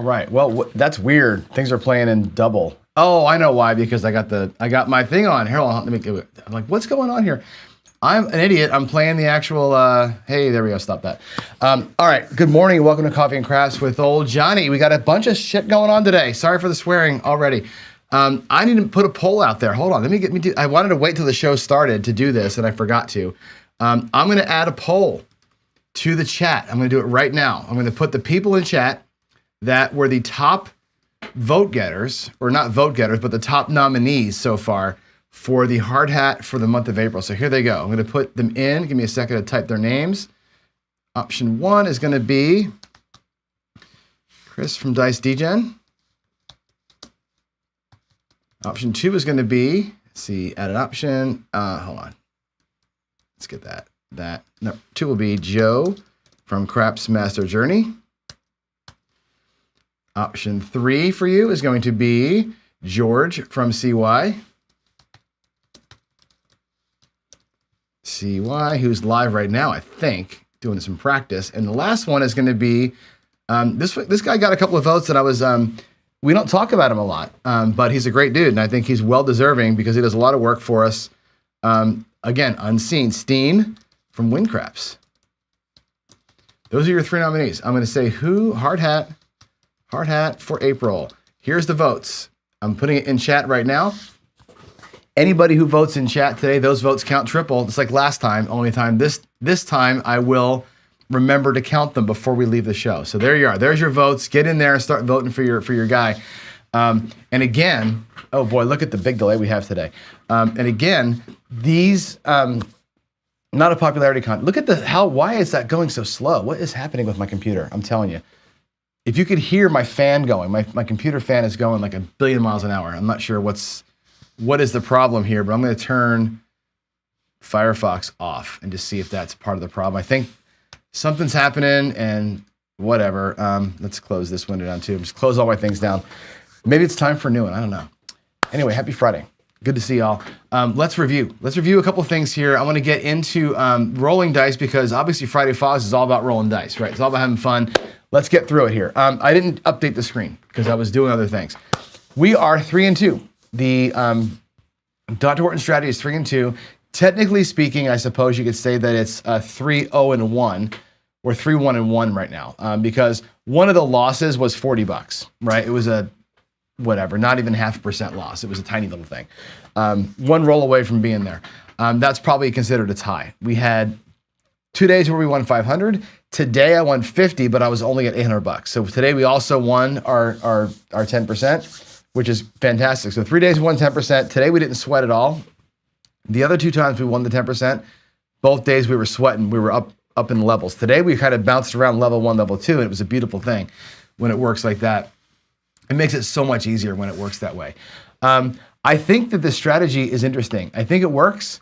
All right. Well, that's weird. Things are playing in double. Oh, I know why. Because I got my thing on. Here, let me do it. I'm like, what's going on here? I'm an idiot. I'm playing the actual. Hey, there we go. Stop that. All right. Good morning. Welcome to Coffee and Crafts with old Johnny. We got a bunch of shit going on today. Sorry for the swearing already. I need to put a poll out there. Hold on. Let me get me. I wanted to wait till the show started to do this, and I forgot to. I'm going to add a poll to the chat. I'm going to do it right now. I'm going to put the people in chat that were the top vote getters, or not vote getters, but the top nominees so far for the hard hat for the month of April. So here they go. I'm going to put them in. Give me a second to type their names. Option 1 is going to be Chris from Dice Degen. Option 2 is going to be, let's see, add an option. Hold on. Let's get that. No, 2 will be Joe from Craps Master Journey. Option 3 for you is going to be George from CY. CY, who's live right now, I think, doing some practice. And the last one is going to be, this guy got a couple of votes that I was, we don't talk about him a lot, but he's a great dude. And I think he's well-deserving because he does a lot of work for us. Again, unseen. Steen from Windcraps. Those are your 3 nominees. I'm going to say who, hard hat for April. Here's the votes. I'm putting it in chat right now. Anybody who votes in chat today, those votes count triple. It's like last time, only time this time I will remember to count them before we leave the show. So there you are. There's your votes. Get in there and start voting for your guy. And again, oh boy, look at the big delay we have today. And again, these not a popularity count. Look at why is that going so slow? What is happening with my computer? I'm telling you. If you could hear my fan going, my computer fan is going like 1 billion miles an hour. I'm not sure what is the problem here, but I'm going to turn Firefox off and just see if that's part of the problem. I think something's happening and whatever. Let's close this window down too. Just close all my things down. Maybe it's time for a new one. I don't know. Anyway, happy Friday. Good to see y'all. Let's review. Let's review a couple things here. I want to get into rolling dice because obviously Friday Follies is all about rolling dice, right? It's all about having fun. Let's get through it here. I didn't update the screen because I was doing other things. We are 3-2. The Dr. Wharton strategy is 3-2. Technically speaking, I suppose you could say that it's 3-0-1 or 3-1-1 right now because one of the losses was $40, right? It was a whatever, not even 0.5% loss. It was a tiny little thing. One roll away from being there. That's probably considered a tie. We had 2 days where we won 500. Today I won 50, but I was only at $800. So today we also won our 10%, which is fantastic. So 3 days we won 10%. Today we didn't sweat at all. The other 2 times we won the 10%. Both days we were sweating. We were up in the levels. Today we kind of bounced around level 1, level 2, and it was a beautiful thing when it works like that. It makes it so much easier when it works that way. I think that this strategy is interesting. I think it works.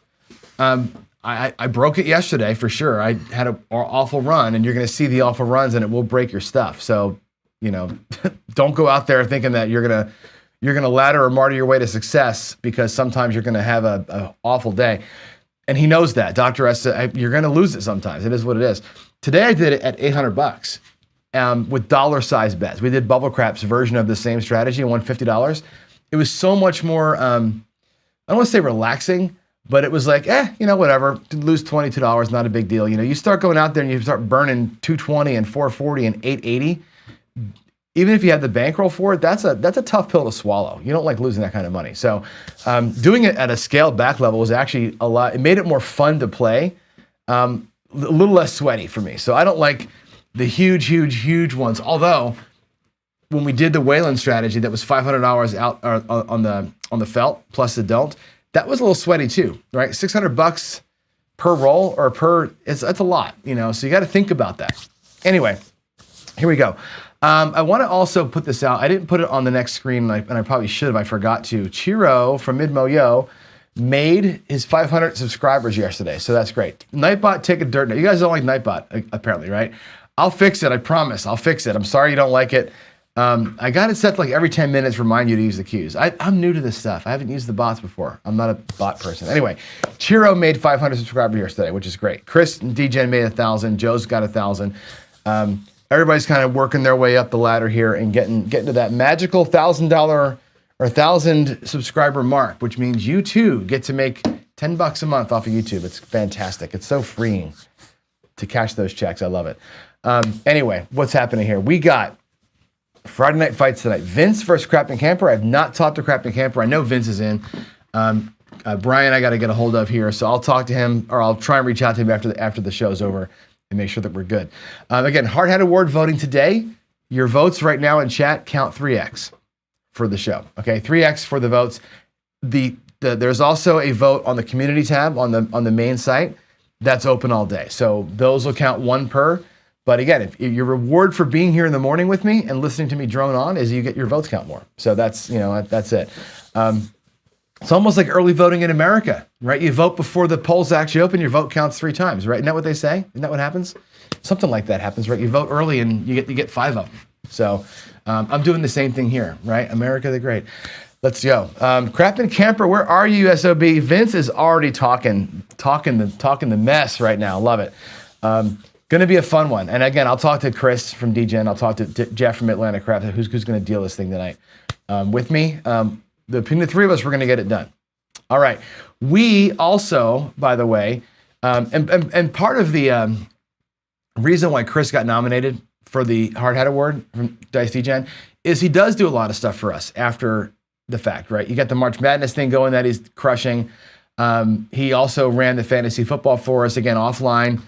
I broke it yesterday for sure. I had an awful run, and you're going to see the awful runs, and it will break your stuff. So, don't go out there thinking that you're gonna ladder or martyr your way to success because sometimes you're going to have a awful day. And he knows that. Dr. S, you're going to lose it sometimes. It is what it is. Today I did it at $800 with dollar-sized bets. We did Bubble Crap's version of the same strategy and won $50. It was so much more, I don't want to say relaxing, but it was like, whatever. To lose $22, not a big deal. You start going out there and you start burning 220 and 440 and 880. Even if you had the bankroll for it, that's a tough pill to swallow. You don't like losing that kind of money. So doing it at a scaled back level was actually a lot. It made it more fun to play, a little less sweaty for me. So I don't like the huge ones. Although when we did the Wayland strategy, that was $500 out on the felt plus the don't. That was a little sweaty too, right? $600 per roll or that's a lot, So you got to think about that. Anyway, here we go. I want to also put this out. I didn't put it on the next screen, and I probably should have. I forgot to. Chiro from Midmo made his 500 subscribers yesterday, so that's great. Nightbot, take a dirt. You guys don't like Nightbot, apparently, right? I'll fix it. I promise. I'll fix it. I'm sorry you don't like it. I got it set to like every 10 minutes, remind you to use the cues. I'm new to this stuff. I haven't used the bots before. I'm not a bot person. Anyway, Chiro made 500 subscribers yesterday, which is great. Chris and DJen made 1,000. Joe's got 1,000. everybody's kind of working their way up the ladder here and getting to that magical $1,000 or 1,000 subscriber mark, which means you too get to make $10 a month off of YouTube. It's fantastic. It's so freeing to cash those checks. I love it. Anyway, what's happening here? We got Friday night fights tonight. Vince versus Crafton Camper. I've not talked to Crafton Camper. I know Vince is in. Brian, I got to get a hold of here, so I'll talk to him, or I'll try and reach out to him after the show's over and make sure that we're good. Again, Hard Hat Award voting today. Your votes right now in chat count 3x for the show. Okay, 3x for the votes. There's also a vote on the community tab on the main site that's open all day. So those will count 1 per. But again, if your reward for being here in the morning with me and listening to me drone on is you get your votes count more. So that's it. It's almost like early voting in America, right? You vote before the polls actually open, your vote counts 3 times, right? Isn't that what they say? Isn't that what happens? Something like that happens, right? You vote early and you get 5 of them. So I'm doing the same thing here, right? America the Great. Let's go. Crafton Camper, where are you, SOB? Vince is already talking the mess right now. Love it. Going to be a fun one. And again, I'll talk to Chris from DGen. I'll talk to Jeff from Atlanta Craft, who's going to deal this thing tonight with me. Between the 3 of us, we're going to get it done. All right. We also, by the way, and part of the reason why Chris got nominated for the Hard Hat Award from Dice DGen is he does do a lot of stuff for us after the fact, right? You got the March Madness thing going that he's crushing. He also ran the fantasy football for us, again, offline.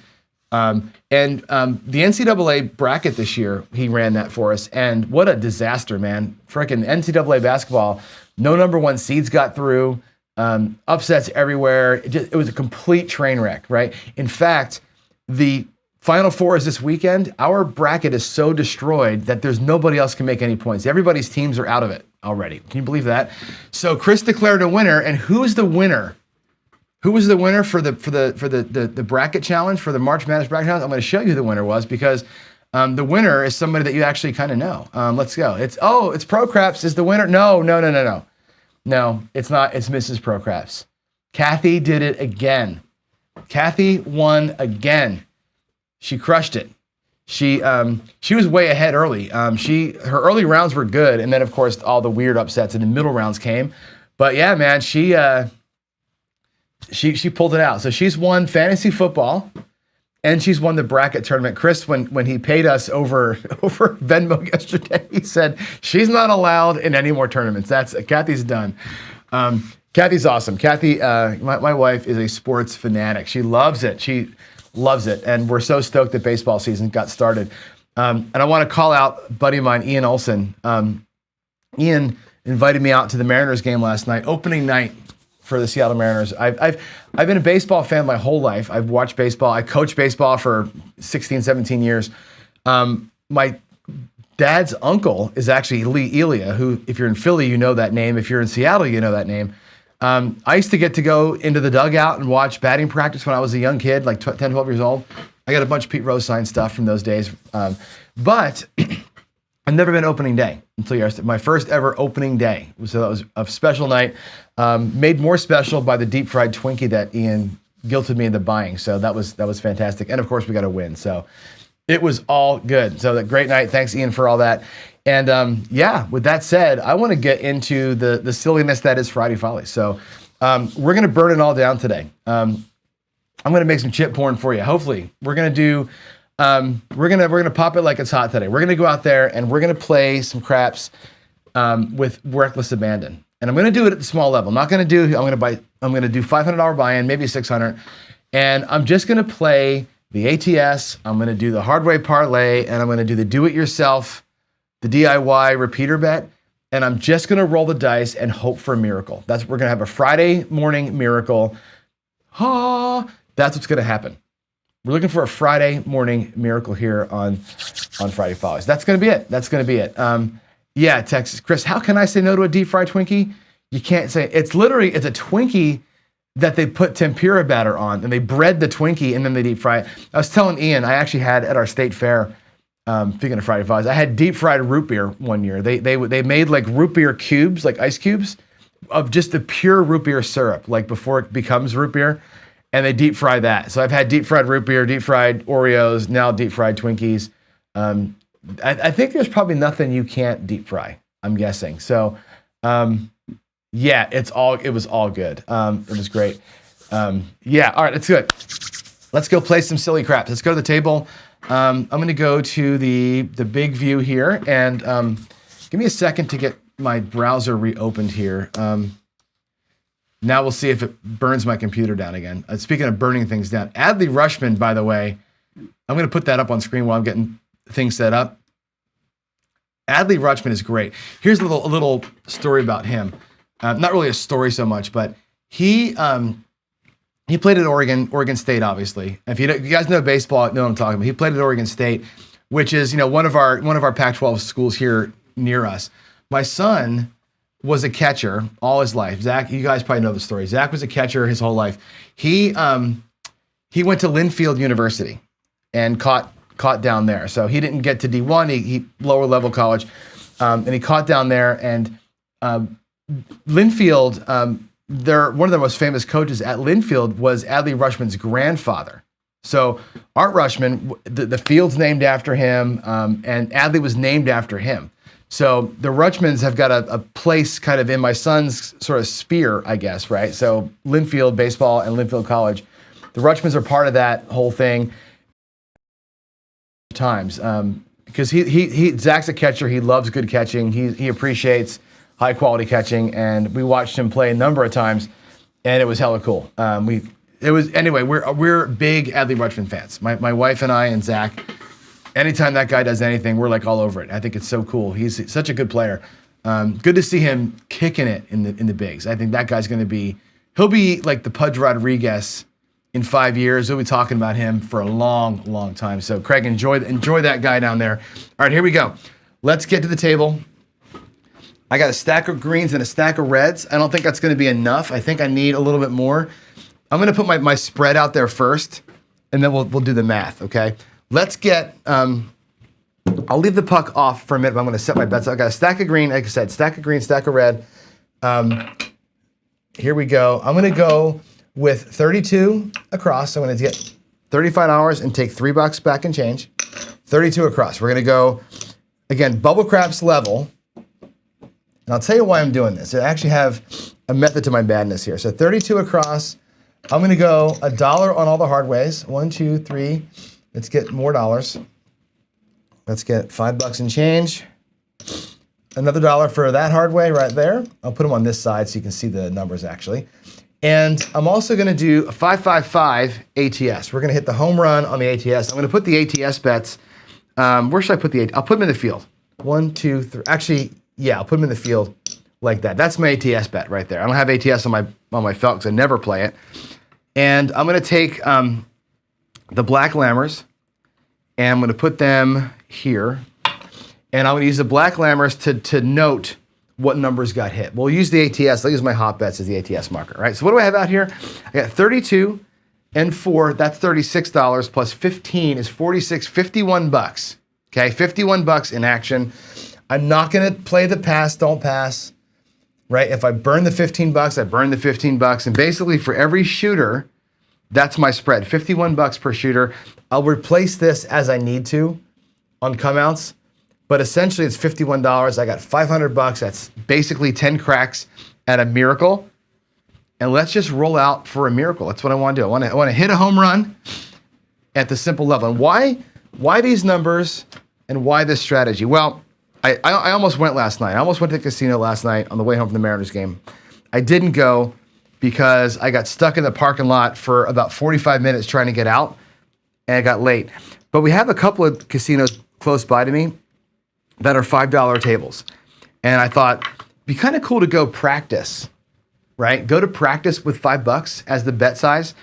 And the NCAA bracket this year, he ran that for us. And what a disaster, man. Frickin' NCAA basketball, no number 1 seeds got through, upsets everywhere. It was a complete train wreck, right? In fact, the Final Four is this weekend. Our bracket is so destroyed that there's nobody else can make any points. Everybody's teams are out of it already. Can you believe that? So Chris declared a winner, and who's the winner? Who was the winner for the bracket challenge, for the March Madness bracket challenge? I'm going to show you who the winner was, because the winner is somebody that you actually kind of know. Let's go. It's Pro Craps is the winner. No, it's not. It's Mrs. Pro Craps. Kathy did it again. Kathy won again. She crushed it. She was way ahead early. Her early rounds were good, and then of course all the weird upsets in the middle rounds came. But yeah, man, she pulled it out. So she's won fantasy football, and she's won the bracket tournament. Chris, when he paid us over Venmo yesterday, he said she's not allowed in any more tournaments. Kathy's done. Kathy's awesome. Kathy, my wife, is a sports fanatic. She loves it. She loves it, and we're so stoked that baseball season got started. And I want to call out a buddy of mine, Ian Olson. Ian invited me out to the Mariners game last night, opening night for the Seattle Mariners. I've been a baseball fan my whole life. I've watched baseball. I coached baseball for 16, 17 years. My dad's uncle is actually Lee Elia, who, if you're in Philly, you know that name. If you're in Seattle, you know that name. I used to get to go into the dugout and watch batting practice when I was a young kid, like 10, 12 years old. I got a bunch of Pete Rose signed stuff from those days. But I've never been opening day until yesterday. My first ever opening day. So that was a special night, made more special by the deep fried Twinkie that Ian guilted me into buying. So that was fantastic. And of course we got a win. So it was all good. So that great night. Thanks, Ian, for all that. And yeah, with that said, I want to get into the silliness that is Friday Follies. So we're going to burn it all down today. I'm going to make some chip porn for you. Hopefully, we're going to do. We're gonna pop it like it's hot today. We're going to go out there and we're going to play some craps with reckless abandon. And I'm going to do it at the small level. I'm not going to do. I'm going to do $500 buy-in, maybe $600, and I'm just going to play the ATS. I'm going to do the hard way parlay, and I'm going to do the do-it-yourself, the DIY repeater bet, and I'm just going to roll the dice and hope for a miracle. We're going to have a Friday morning miracle. That's what's going to happen. We're looking for a Friday morning miracle here on Friday Follies. That's going to be it. Yeah, Texas. Chris, how can I say no to a deep fried Twinkie? You can't say it. It's a Twinkie that they put tempura batter on, and they bread the Twinkie and then they deep fry it. I was telling Ian, I actually had at our state fair, speaking of Friday Follies, I had deep fried root beer one year. They made like root beer cubes, like ice cubes, of just the pure root beer syrup, like before it becomes root beer, and they deep fry that. So I've had deep fried root beer, deep fried Oreos, now deep fried Twinkies. I think there's probably nothing you can't deep fry, I'm guessing. So, yeah, it was all good. It was great. Yeah, all right, that's good. Let's go play some silly crap. Let's go to the table. I'm gonna go to the big view here, and give me a second to get my browser reopened here. Now we'll see if it burns my computer down again. Speaking of burning things down, Adley Rushman, by the way, I'm gonna put that up on screen while I'm getting things set up. Adley Rushman is great. Here's a little story about him. Not really a story so much, but he played at Oregon State, obviously. If you guys know baseball, you know what I'm talking about. He played at Oregon State, which is one of our Pac-12 schools here near us. My son was a catcher all his life. Zach, you guys probably know the story. Zach was a catcher his whole life. He went to Linfield University and caught down there. So he didn't get to D1, he lower level college, and he caught down there. And Linfield, one of the most famous coaches at Linfield was Adley Rushman's grandfather. So Art Rushman, the field's named after him, and Adley was named after him. So the Rushmans have got a place kind of in my son's sort of sphere, I guess, right? So Linfield baseball and Linfield College, the Rushmans are part of that whole thing. Times, because Zach's a catcher. He loves good catching. He appreciates high quality catching, and we watched him play a number of times, and it was hella cool. Anyway. We're big Adley Rushman fans. My wife and I and Zach. Anytime that guy does anything, we're like all over it. I think it's so cool. He's such a good player. Good to see him kicking it in the bigs. I think that guy's he'll be like the Pudge Rodriguez in 5 years. We'll be talking about him for a long, long time. So Craig, enjoy that guy down there. All right, here we go. Let's get to the table. I got a stack of greens and a stack of reds. I don't think that's going to be enough. I think I need a little bit more. I'm going to put my spread out there first, and then we'll do the math, okay? Let's get, I'll leave the puck off for a minute, but I'm going to set my bets. I got a stack of green, like I said, stack of green, stack of red. Here we go. I'm going to go with 32 across. I'm going to get $35 and take $3 back and change. 32 across. We're going to go, again, bubble craps level. And I'll tell you why I'm doing this. I actually have a method to my madness here. So 32 across. I'm going to go $1 on all the hard ways. 1, 2, 3. Let's get more dollars. Let's get $5 and change. Another $1 for that hard way right there. I'll put them on this side so you can see the numbers actually. And I'm also going to do a 555 ATS. We're going to hit the home run on the ATS. I'm going to put the ATS bets. Where should I put the ATS? I'll put them in the field. 1, 2, 3. Actually, yeah, I'll put them in the field like that. That's my ATS bet right there. I don't have ATS on my felt because I never play it. And I'm going to take the black lammers, and I'm going to put them here. And I'm going to use the black lammers to note what numbers got hit. We'll use the ATS. I'll use my hot bets as the ATS marker, right? So what do I have out here? I got 32 and 4. That's $36 plus 15 is 46, $51. Okay, $51 in action. I'm not going to play the pass, don't pass, right? If I burn the $15, I burn the $15. And basically for every shooter, that's my spread, $51 per shooter. I'll replace this as I need to on comeouts. But essentially, it's $51. I got $500. That's basically 10 cracks at a miracle. And let's just roll out for a miracle. That's what I want to do. I want to hit a home run at the simple level. And why these numbers and why this strategy? Well, I almost went last night. I almost went to the casino last night on the way home from the Mariners game. I didn't go because I got stuck in the parking lot for about 45 minutes trying to get out, and I got late. But we have a couple of casinos close by to me that are $5 tables. And I thought, it'd be kind of cool to go practice, right? Go to practice with $5 as the bet size,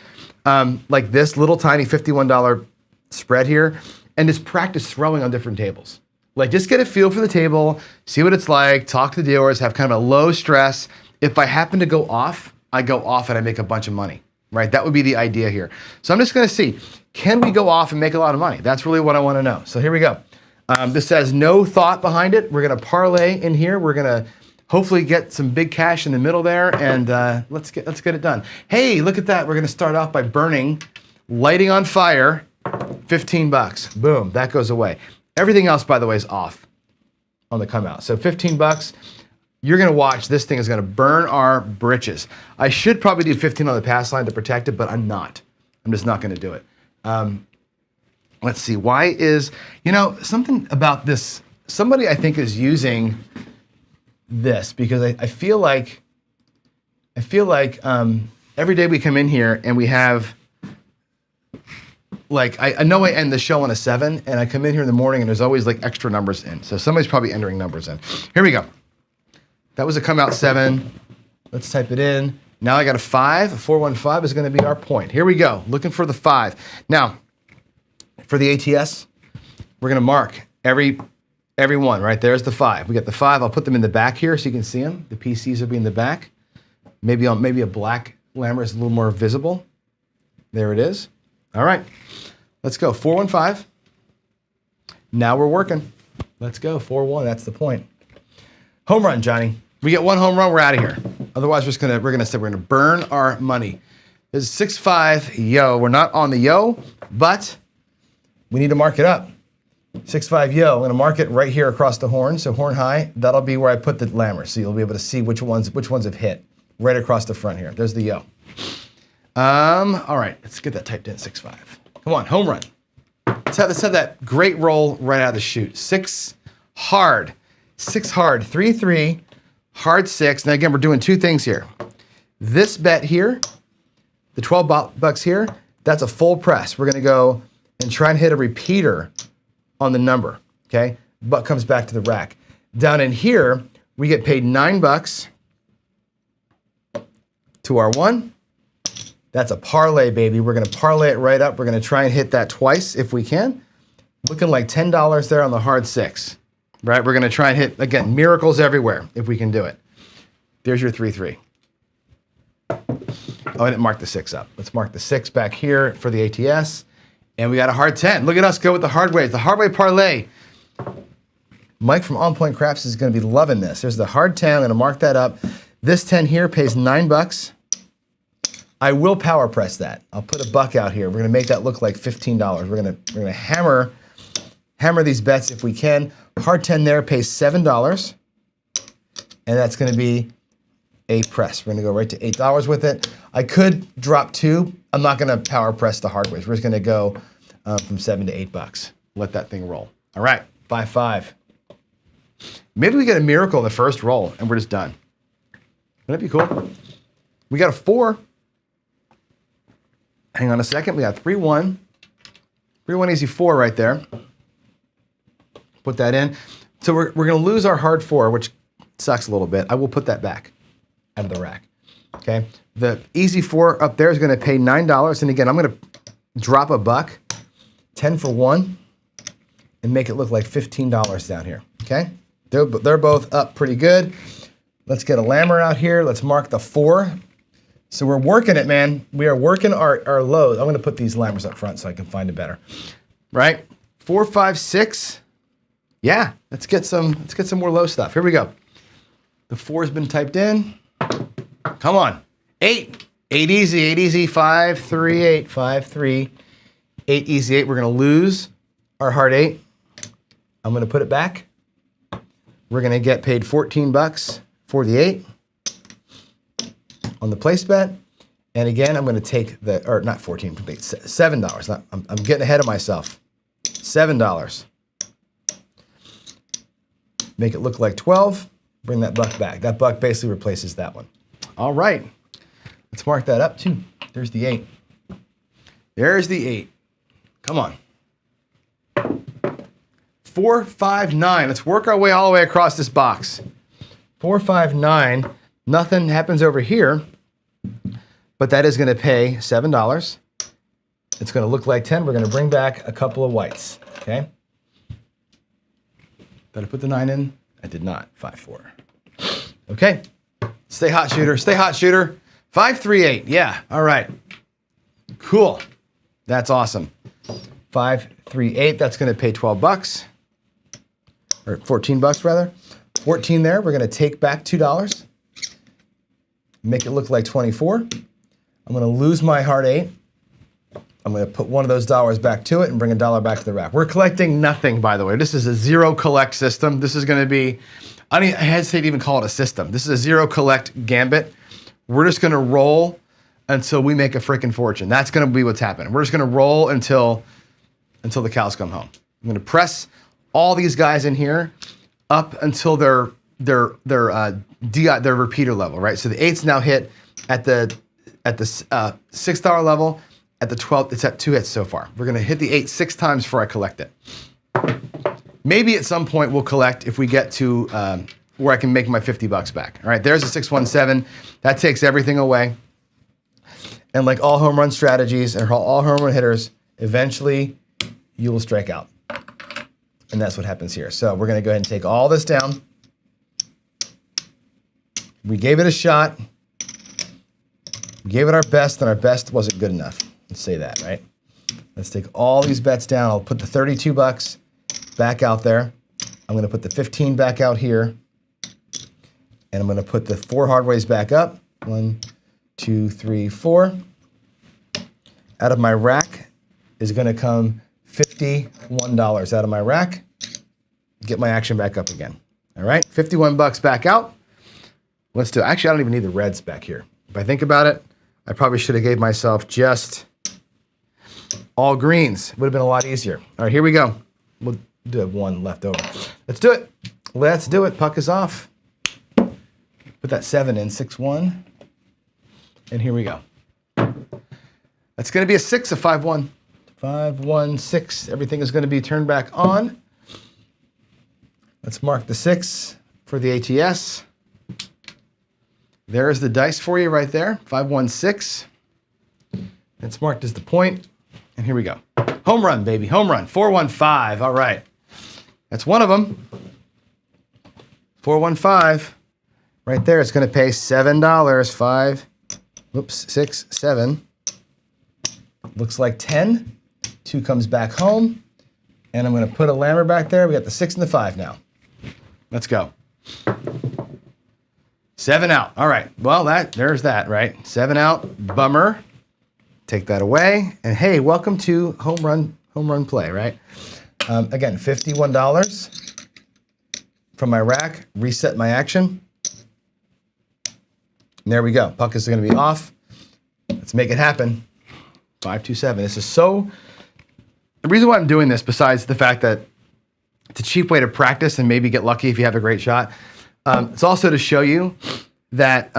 like this little tiny $51 spread here, and just practice throwing on different tables. Like just get a feel for the table, see what it's like, talk to the dealers, have kind of a low stress. If I happen to go off, I go off and I make a bunch of money, right? That would be the idea here. So I'm just gonna see, can we go off and make a lot of money? That's really what I wanna know. So here we go. This has no thought behind it. We're gonna parlay in here. We're gonna hopefully get some big cash in the middle there, and let's get it done. Hey, look at that. We're gonna start off by lighting on fire, $15. Boom, that goes away. Everything else, by the way, is off on the come out. So 15 bucks. You're going to watch. This thing is going to burn our britches. I should probably do 15 on the pass line to protect it, but I'm not. I'm just not going to do it. Let's see. Why is, something about this. Somebody I think is using this because I feel like every day we come in here and we have, like, I know I end the show on a 7, and I come in here in the morning and there's always like extra numbers in. So somebody's probably entering numbers in. Here we go. That was a come out 7. Let's type it in. Now I got a 5. A 415 is going to be our point. Here we go. Looking for the 5. Now, for the ATS, we're going to mark every one. Right there's the 5. We got the 5. I'll put them in the back here so you can see them. The PCs will be in the back. Maybe a black lammer is a little more visible. There it is. All right. Let's go. 415. Now we're working. Let's go. 4-1. That's the point. Home run, Johnny. We get 1 home run, we're out of here. Otherwise, we're gonna burn our money. This is 6-5 yo. We're not on the yo, but we need to mark it up. 6-5 yo. I'm gonna mark it right here across the horn. So horn high. That'll be where I put the lammer. So you'll be able to see which ones have hit right across the front here. There's the yo. All right, let's get that typed in. 6-5. Come on, home run. Let's have that great roll right out of the chute. 6 hard. 6 hard. 3-3. Hard 6. Now again, we're doing 2 things here. This bet here, the 12 bucks here, that's a full press. We're gonna go and try and hit a repeater on the number, okay? Buck comes back to the rack. Down in here, we get paid 9 bucks to our 1. That's a parlay, baby. We're gonna parlay it right up. We're gonna try and hit that twice if we can. Looking like $10 there on the hard 6. Right, we're gonna try and hit, again, miracles everywhere if we can do it. There's your 3-3. Oh, I didn't mark the 6 up. Let's mark the 6 back here for the ATS. And we got a hard 10. Look at us go with the hard way. The hard way parlay. Mike from On Point Craps is gonna be loving this. There's the hard 10, I'm gonna mark that up. This 10 here pays 9 bucks. I will power press that. I'll put a buck out here. We're gonna make that look like $15. We're gonna hammer these bets if we can. Hard 10 there pays $7, and that's going to be a press. We're going to go right to $8 with it. I could drop 2. I'm not going to power press the hard ways. We're just going to go from 7 to 8 bucks. Let that thing roll. All right, 5-5. Maybe we get a miracle in the first roll, and we're just done. Wouldn't that be cool? We got a 4. Hang on a second. We got 3-1. 3-1 easy 4 right there. Put that in. So we're going to lose our hard 4, which sucks a little bit. I will put that back out of the rack. Okay. The easy 4 up there is going to pay $9. And again, I'm going to drop a buck, 10 for 1, and make it look like $15 down here. Okay. They're both up pretty good. Let's get a lammer out here. Let's mark the 4. So we're working it, man. We are working our lows. I'm going to put these lammers up front so I can find it better. Right. 4, 5, 6. Yeah, let's get some more low stuff. Here we go. The 4 has been typed in. Come on. 8. 8 easy, 8 easy. 5, 3, 8, 5, 3. 8 easy 8. We're gonna lose our hard 8. I'm gonna put it back. We're gonna get paid 14 bucks for the 8 on the place bet. And again, I'm gonna take or not 14, $7. I'm getting ahead of myself. $7. Make it look like 12, bring that buck back. That buck basically replaces that one. All right, let's mark that up too. There's the 8. There's the 8. Come on. 4, 5, 9. Let's work our way all the way across this box. 4, 5, 9. Nothing happens over here, but that is gonna pay $7. It's gonna look like 10. We're gonna bring back a couple of whites, okay? Did I put the 9 in? I did not. 5, 4. Okay. Stay hot, shooter. Stay hot, shooter. 5, 3, 8. Yeah. All right. Cool. That's awesome. 5, 3, 8. That's going to pay 12 bucks. Or 14 bucks, rather. 14 there. We're going to take back $2. Make it look like 24. I'm going to lose my hard 8. I'm going to put one of those dollars back to it and bring a dollar back to the rack. We're collecting nothing, by the way. This is a zero collect system. This is going to be, I hesitate to even call it a system. This is a zero collect gambit. We're just going to roll until we make a freaking fortune. That's going to be what's happening. We're just going to roll until the cows come home. I'm going to press all these guys in here up until their repeater level, right? So the 8's now hit at the $6 level. At the 12th, it's at 2 hits so far. We're gonna hit the 8 6 times before I collect it. Maybe at some point we'll collect if we get to where I can make my $50 back. All right, there's a 617. That takes everything away. And like all home run strategies and all home run hitters, eventually you will strike out. And that's what happens here. So we're gonna go ahead and take all this down. We gave it a shot. We gave it our best, and our best wasn't good enough. Let's say that, right? Let's take all these bets down. I'll put the $32 back out there. I'm gonna put the 15 back out here. And I'm gonna put the 4 hard ways back up. 1, 2, 3, 4. Out of my rack is gonna come $51 out of my rack. Get my action back up again. All right, $51 back out. Let's do it. Actually, I don't even need the reds back here. If I think about it, I probably should have gave myself just all greens. Would have been a lot easier. All right, here we go. We'll do have one left over. Let's do it. Let's do it. Puck is off. Put that 7 in, 6-1. And here we go. That's going to be a 6, a 5-1. 5-1, 6. Everything is going to be turned back on. Let's mark the 6 for the ATS. There's the dice for you right there. 5-1-6. It's marked as the point. And here we go. Home run, baby. Home run. 4-1-5. All right. That's one of them. 4-1-5. Right there. It's going to pay $7. 5. Whoops. 6, 7. Looks like 10. 2 comes back home. And I'm going to put a lammer back there. We got the 6 and the 5 now. Let's go. 7 out. All right. Well, there's that, right? 7 out. Bummer. Take that away. And hey, welcome to home run play, right? Again, $51 from my rack. Reset my action. And there we go. Puck is going to be off. Let's make it happen. 5-2-7. This is so. The reason why I'm doing this, besides the fact that it's a cheap way to practice and maybe get lucky if you have a great shot, it's also to show you that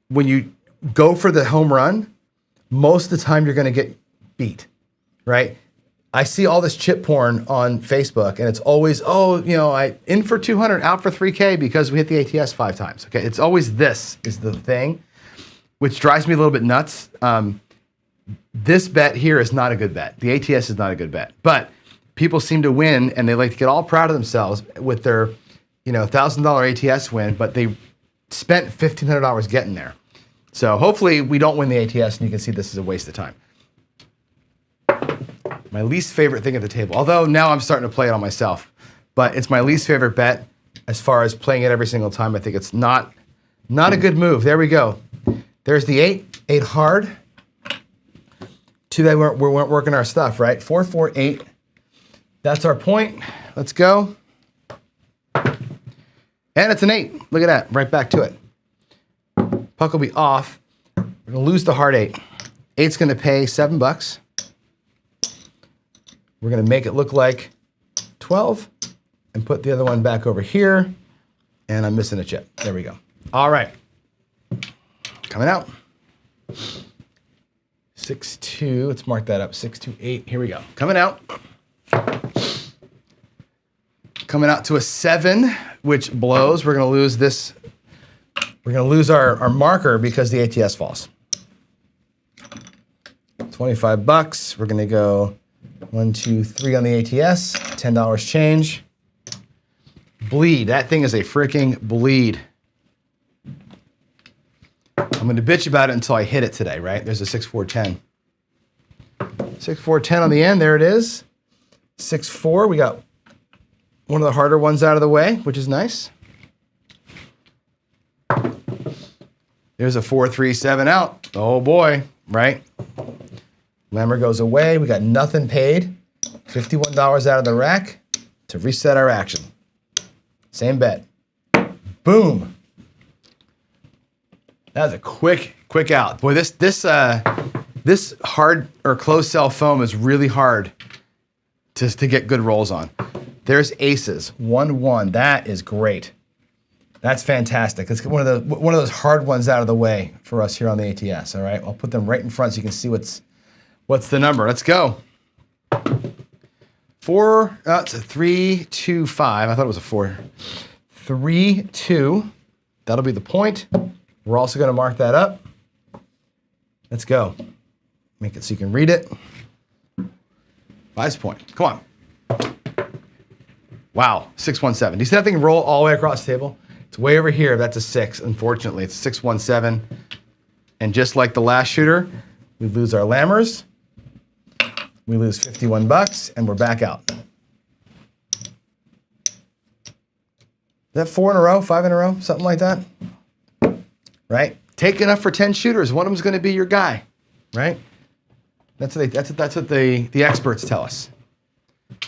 when you go for the home run, most of the time you're going to get beat, right? I see all this chip porn on Facebook, and it's always, I in for 200, out for 3K because we hit the ATS 5 times. Okay, it's always this is the thing, which drives me a little bit nuts. This bet here is not a good bet. The ATS is not a good bet, but people seem to win, and they like to get all proud of themselves with their $1,000 ATS win, but they spent $1,500 getting there. So hopefully we don't win the ATS, and you can see this is a waste of time. My least favorite thing at the table, although now I'm starting to play it on myself, but it's my least favorite bet as far as playing it every single time. I think it's not a good move. There we go. There's the 8 hard. 2 that we weren't working our stuff, right? 4, 4, 8. That's our point. Let's go. And it's an 8. Look at that. Right back to it. Puck will be off. We're going to lose the hard 8. 8's going to pay $7. We're going to make it look like 12 and put the other one back over here. And I'm missing a chip. There we go. All right. Coming out. 6-2. Let's mark that up. 6-2-8. Here we go. Coming out. Coming out to a 7, which blows. We're going to lose this. We're going to lose our marker because the ATS falls. $25. We're going to go 1, 2, 3 on the ATS. $10 change. Bleed. That thing is a freaking bleed. I'm going to bitch about it until I hit it today, right? There's a 6-4-10. 6-4-10 on the end. There it is. 6-4. We got one of the harder ones out of the way, which is nice. There's a 4-3-7 out. Oh boy, right? Lammer goes away. We got nothing paid. $51 out of the rack to reset our action. Same bet. Boom. That was a quick out. Boy, this hard or closed cell foam is really hard to get good rolls on. There's aces, 1-1. That is great. That's fantastic. Let's get one of those hard ones out of the way for us here on the ATS. All right, I'll put them right in front so you can see what's the number. Let's go. 4. It's a 3, 2, 5. I thought it was a 4. 3, 2. That'll be the point. We're also going to mark that up. Let's go. Make it so you can read it. 5's point. Come on. Wow, 617. Do you see that thing roll all the way across the table? It's way over here. That's a 6. Unfortunately, it's 617. And just like the last shooter, we lose our lammers. We lose $51, and we're back out. Is that 4 in a row, 5 in a row, something like that? Right? Take enough for 10 shooters. One of them's going to be your guy, right? That's what the experts tell us.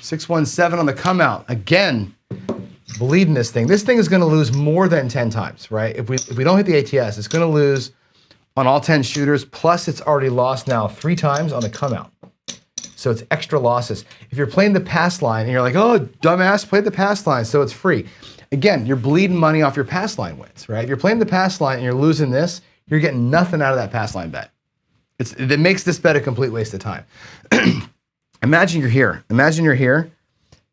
617 on the come out. Again, believe in this thing. This thing is going to lose more than 10 times, right? If we don't hit the ATS, it's going to lose on all 10 shooters. Plus, it's already lost now 3 times on the come out. So it's extra losses. If you're playing the pass line and you're like, oh, dumbass, play the pass line, so it's free. Again, you're bleeding money off your pass line wins, right? If you're playing the pass line and you're losing this, you're getting nothing out of that pass line bet. It makes this bet a complete waste of time. Imagine you're here. Imagine you're here,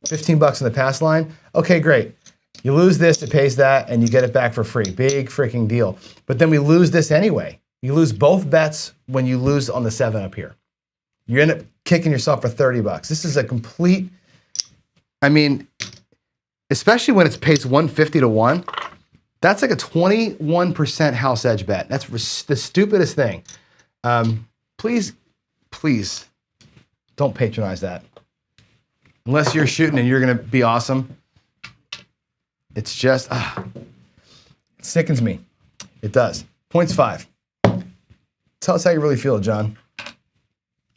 $15 in the pass line. Okay, great. You lose this, it pays that, and you get it back for free. Big freaking deal. But then we lose this anyway. You lose both bets when you lose on the 7 up here. You end up kicking yourself for $30. This is a complete, I mean, especially when it's pays 150 to 1, that's like a 21% house edge bet. That's the stupidest thing. Please don't patronize that. Unless you're shooting and you're going to be awesome. It's just, it sickens me. It does. Points 5. Tell us how you really feel, John.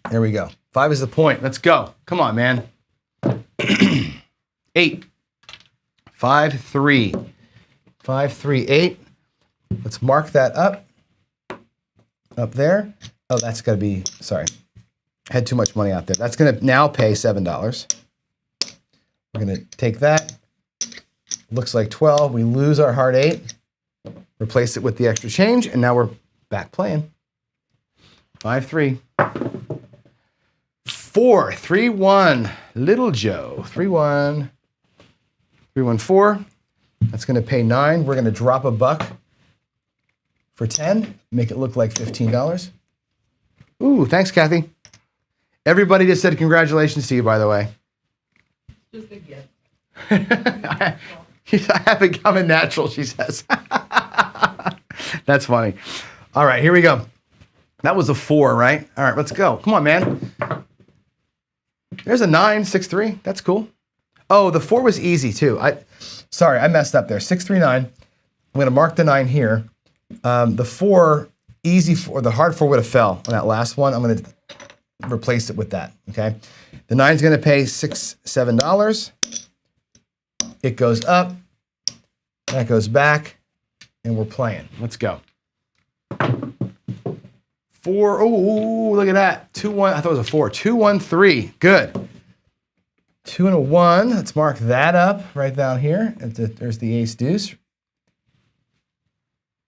There we go. 5 is the point. Let's go. Come on, man. 8. 5, 3. 5, 3, 8. Let's mark that up. Up there. Oh, that's got to be, sorry. I had too much money out there. That's going to now pay $7. We're going to take that. Looks like 12. We lose our hard 8. Replace it with the extra change, and now we're back playing. 5, 3. 4, 3, 1. Little Joe. 3, 1. 3, 1, 4. That's going to pay 9. We're going to drop a buck for 10. Make it look like $15. Ooh, thanks, Kathy. Everybody just said congratulations to you, by the way. Just a gift. I have it coming natural, she says. That's funny. All right, here we go. That was a 4, right? All right, let's go. Come on, man. There's a 9, 6, 3. That's cool. Oh, the 4 was easy, too. Sorry, I messed up there. 6, 3, 9. I'm going to mark the 9 here. The 4, easy 4, the hard 4 would have fell on that last one. I'm going to replace it with that, okay? The 9's going to pay $6, $7. It goes up. That goes back. And we're playing. Let's go. 4. Oh, look at that. 2, 1. I thought it was a 4. 2, 1, 3. Good. 2 and a 1. Let's mark that up right down here. There's the ace deuce.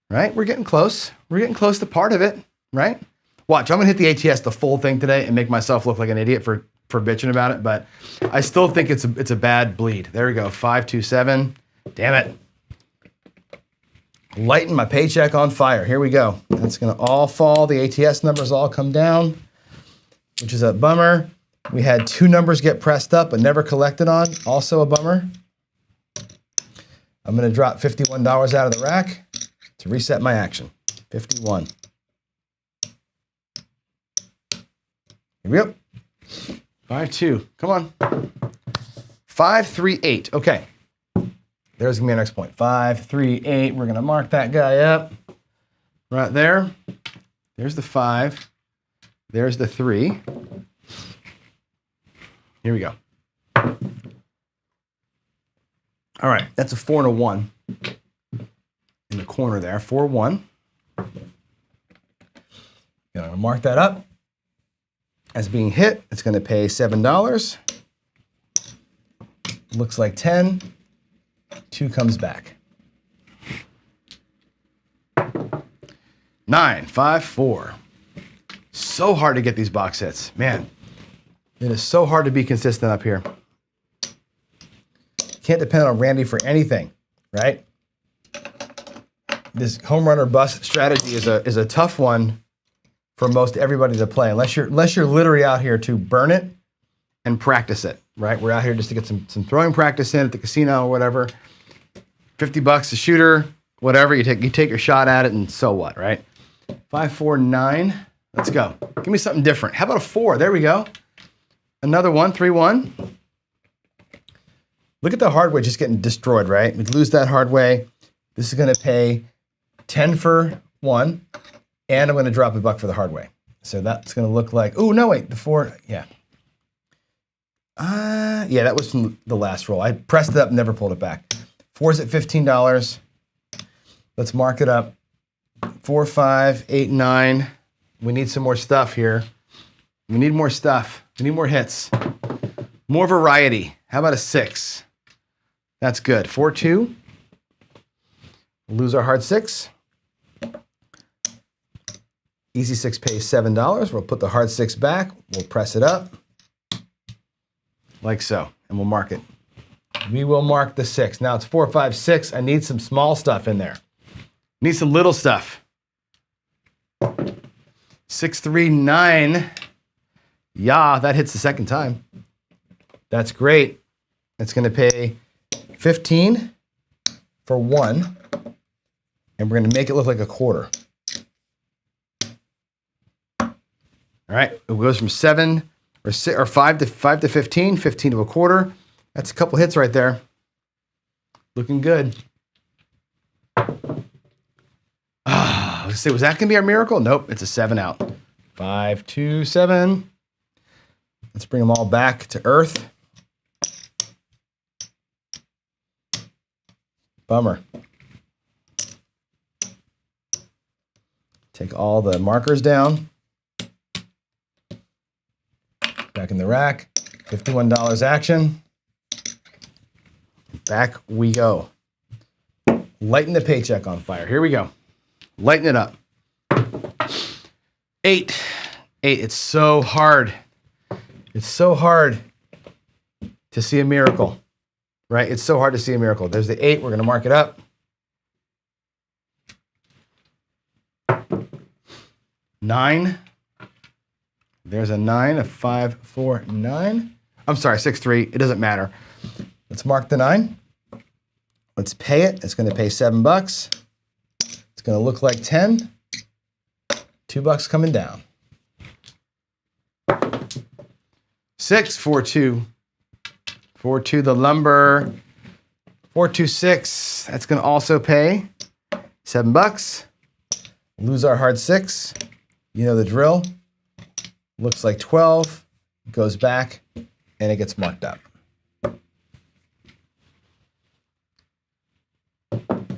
Right? We're getting close. We're getting close to part of it, right? Watch, I'm going to hit the ATS the full thing today and make myself look like an idiot for bitching about it, but I still think it's a bad bleed. There we go. 5, 2, 7. Damn it. Lighting my paycheck on fire. Here we go. That's going to all fall. The ATS numbers all come down, which is a bummer. We had 2 numbers get pressed up but never collected on. Also a bummer. I'm going to drop $51 out of the rack to reset my action. 51. Here we go. 5, 2. Come on. 5, 3, 8. Okay. There's going to be our next point. 5, 3, 8. We're going to mark that guy up right there. There's the 5. There's the 3. Here we go. All right, that's a 4 and a 1 in the corner there. 4, 1. Gonna mark that up as being hit. It's gonna pay $7. Looks like 10. 2 comes back. 9, 5, 4. So hard to get these box hits. Man, it is so hard to be consistent up here. Can't depend on Randy for anything, right? This home run or bust strategy is a tough one for most everybody to play, unless you're literally out here to burn it and practice it, right? We're out here just to get some throwing practice in at the casino or whatever. $50 a shooter, whatever. You take your shot at it, and so what, right? 5, 4, 9. Let's go. Give me something different. How about a 4? There we go. Another one. 3, 1. Look at the hard way just getting destroyed, right? We lose that hard way. This is going to pay 10 for 1, and I'm going to drop $1 for the hard way. So that's going to look like, oh, no, wait, the 4, yeah. Yeah, that was from the last roll. I pressed it up and never pulled it back. 4's at $15. Let's mark it up. 4, 5, 8, 9. We need some more stuff here. We need more stuff. We need more hits. More variety. How about a 6? That's good. 4, 2. We'll lose our hard 6. Easy 6 pays $7. We'll put the hard 6 back. We'll press it up. Like so. And we'll mark it. We will mark the 6. Now it's 4, 5, 6. I need some small stuff in there. Need some little stuff. 6, 3, 9. Yeah, that hits the second time. That's great. It's going to pay 15 for 1. And we're going to make it look like a quarter. All right. It goes from 7 or 6 or 5 to 15, 15 to a quarter. That's a couple hits right there. Looking good. Let's see, was that going to be our miracle? Nope, it's a 7 out. 5, 2, 7. Let's bring them all back to earth. Bummer. Take all the markers down. Back in the rack. $51 action. Back we go. Lighten the paycheck on fire. Here we go. Lighten it up. 8. 8. It's so hard. It's so hard to see a miracle, right? It's so hard to see a miracle. There's the 8. We're going to mark it up. 9. There's a 9, a 5, 4, 9. I'm sorry, 6, 3. It doesn't matter. Let's mark the 9. Let's pay it. It's going to pay $7. It's going to look like 10. $2 coming down. 6, 4, 2. 4, 2, the lumber. 4, 2, 6. That's going to also pay $7. Lose our hard 6. You know the drill. Looks like 12. Goes back, and it gets marked up.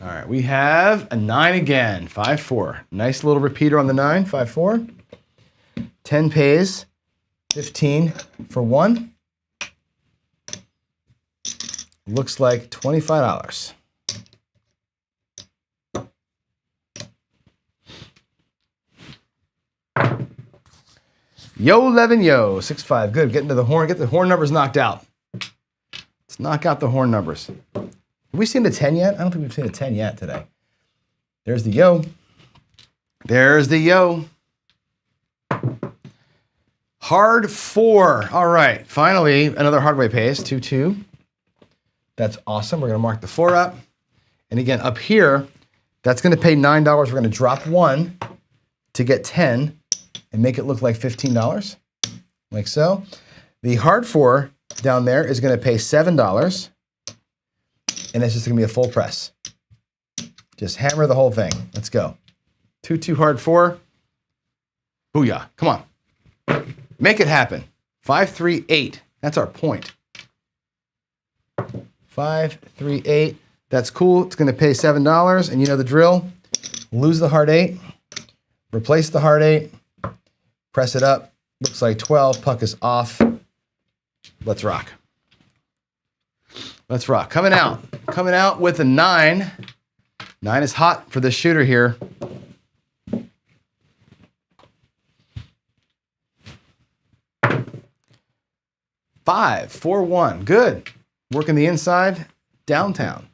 All right, we have a 9 again. 5, 4. Nice little repeater on the 9. 5, 4. 10 pays. 15 for 1. Looks like $25. Yo, Levin, yo. 6, 5. Good. Getting to the horn. Get the horn numbers knocked out. Let's knock out the horn numbers. Have we seen the 10 yet? I don't think we've seen a 10 yet today. There's the yo. There's the yo. Hard 4. All right. Finally, another hard way pays. 2, 2. That's awesome. We're going to mark the 4 up. And again, up here, that's going to pay $9. We're going to drop 1 to get 10 and make it look like $15, like so. The hard 4 down there is going to pay $7. And it's just going to be a full press. Just hammer the whole thing. Let's go. 2, 2, hard 4. Booyah. Come on. Make it happen. 538. That's our point. 538. That's cool. It's going to pay $7. And you know the drill. Lose the hard 8. Replace the hard 8. Press it up. Looks like 12. Puck is off. Let's rock. Let's rock. Coming out. Coming out with a 9. 9 is hot for this shooter here. Five, 4, 1. Good. Working the inside, downtown.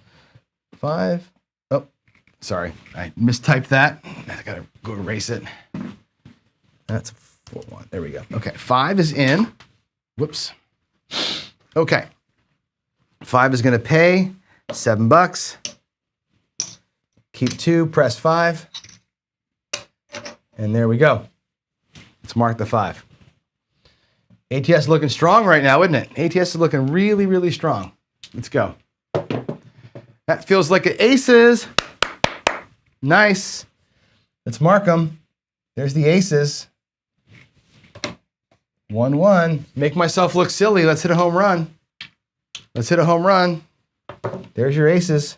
5. Oh, sorry. I mistyped that. I gotta go erase it. That's 4, 1. There we go. Okay, 5 is in. Whoops. Okay. 5 is gonna pay $7. Keep 2, press 5. And there we go. Let's mark the 5. ATS looking strong right now, isn't it? ATS is looking really, really strong. Let's go. That feels like an aces. Nice. Let's mark them. There's the aces. 1, 1. Make myself look silly. Let's hit a home run. Let's hit a home run. There's your aces.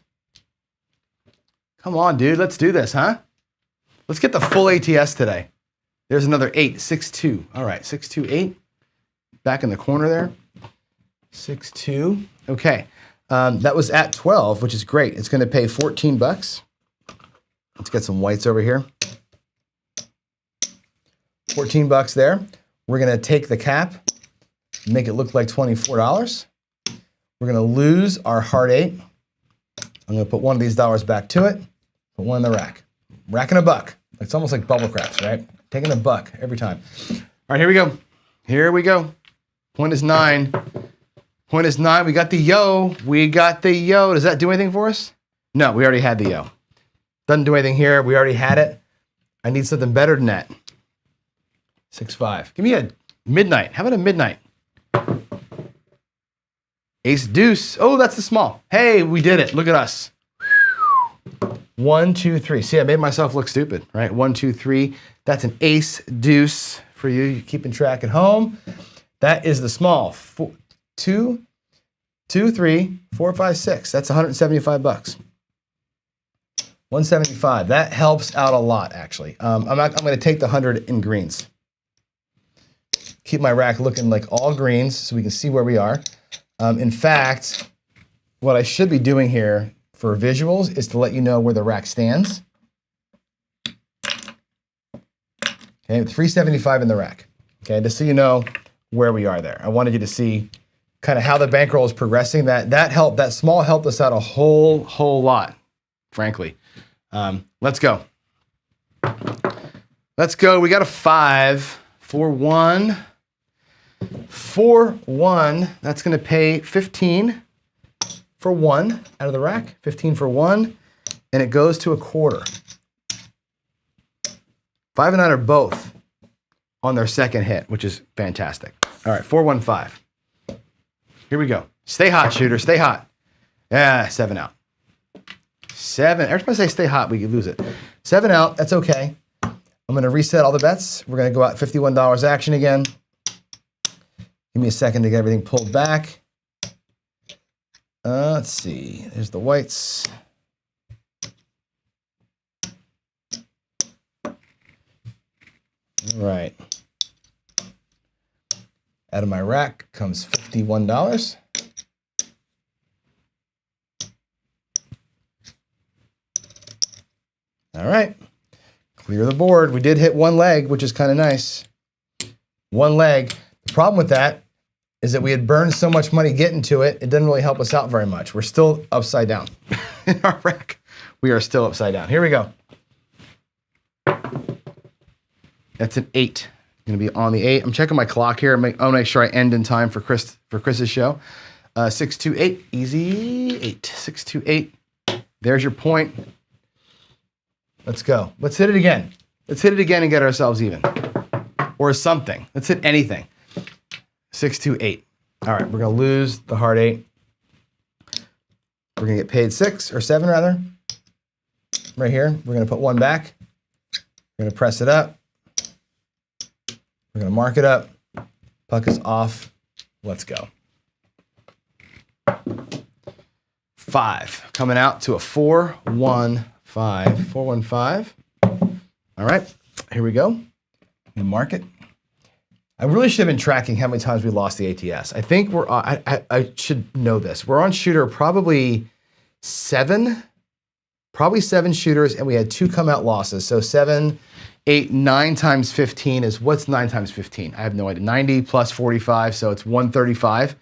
Come on, dude. Let's do this, huh? Let's get the full ATS today. There's another 8. 6, 2. All right. 6, 2, 8. Back in the corner there. 6, 2. Okay. That was at 12, which is great. It's going to pay $14. Let's get some whites over here. $14 there. We're going to take the cap, make it look like $24. We're going to lose our hard 8. I'm going to put one of these dollars back to it. Put one in the rack. Racking a buck. It's almost like bubble craps, right? Taking a buck every time. All right, here we go. Here we go. Point is 9. Point is 9. We got the yo. We got the yo. Does that do anything for us? No, we already had the yo. Doesn't do anything here. We already had it. I need something better than that. 6, 5. Give me a midnight. How about a midnight? Ace deuce. Oh, that's the small. Hey, we did it. Look at us. 1, 2, 3. See, I made myself look stupid, right? 1, 2, 3. That's an ace deuce for you keeping track at home. That is the small. 2, 3, 4, 5, 6. That's $175. 175. That helps out a lot, actually. I'm going to take the 100 in greens. Keep my rack looking like all greens so we can see where we are. In fact, what I should be doing here for visuals is to let you know where the rack stands. Okay, with 375 in the rack. Okay, just so you know where we are there. I wanted you to see kind of how the bankroll is progressing. That small helped us out a whole lot, frankly. Let's go. Let's go. We got a 5, 4, 1. 4, 1. That's going to pay 15 for 1 out of the rack. 15 for 1, and it goes to a quarter. 5 and 9 are both on their second hit, which is fantastic. All right, 4, 1, 5. Here we go. Stay hot, shooter. Stay hot. Yeah, 7 out. 7. Every time I say stay hot, we lose it. 7 out. That's okay. I'm going to reset all the bets. We're going to go out $51 action again. Give me a second to get everything pulled back. Let's see. There's the whites. All right. Out of my rack comes $51. All right. Clear the board. We did hit one leg, which is kind of nice. One leg. The problem with that is that we had burned so much money getting to it, it didn't really help us out very much. We're still upside down in our rack. We are still upside down. Here we go. That's an 8. Going to be on the 8. I'm checking my clock here. I'll make sure I end in time for Chris's show. 6, 2, 8. Easy 8. 6, 2, 8. There's your point. Let's go. Let's hit it again. Let's hit it again and get ourselves even. Or something. Let's hit anything. 6, 2, 8. All right, we're going to lose the hard 8. We're going to get paid 6, or 7 rather. Right here. We're going to put 1 back. We're going to press it up. We're going to mark it up. Puck is off. Let's go. 5 coming out to a 4-1-5. 4-1-5. All right, here we go. We mark it. I really should have been tracking how many times we lost the ATS. I think we're. I should know this. We're on shooter probably 7 shooters, and we had 2 come out losses. So 7, 8, 9 times 15 is what's 9 times 15? I have no idea. 90 plus 45, so it's 135,